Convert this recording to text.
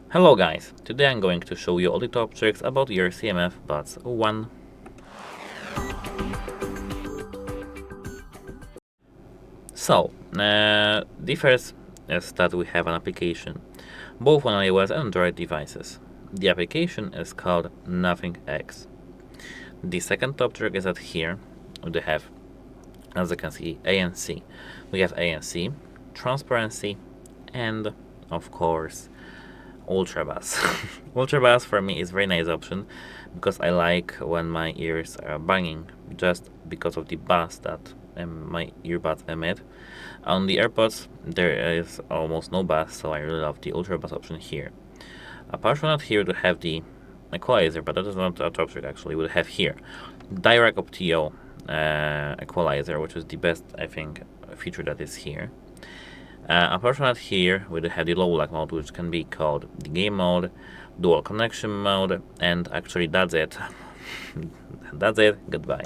Hello guys, today I'm going to show you all the top tricks about your CMF Buds 1. So, the first is that we have an application, both on iOS and Android devices. The application is called Nothing X. The second top trick is that here we have, as you can see, ANC. We have ANC, Transparency, and of course Ultra Bass. Ultra Bass for me is a very nice option because I like when my ears are banging just because of the bass that my earbuds emit. On the AirPods there is almost no bass, so I really love the Ultra Bass option here. Apart from that, here we have the Equalizer, but that is not a top trick actually. We have here direct optio Equalizer, which is the best, I think, feature that is here. Apart from that, here we have the low lag mode, which can be called the game mode, dual connection mode, and actually that's it. That's it. Goodbye.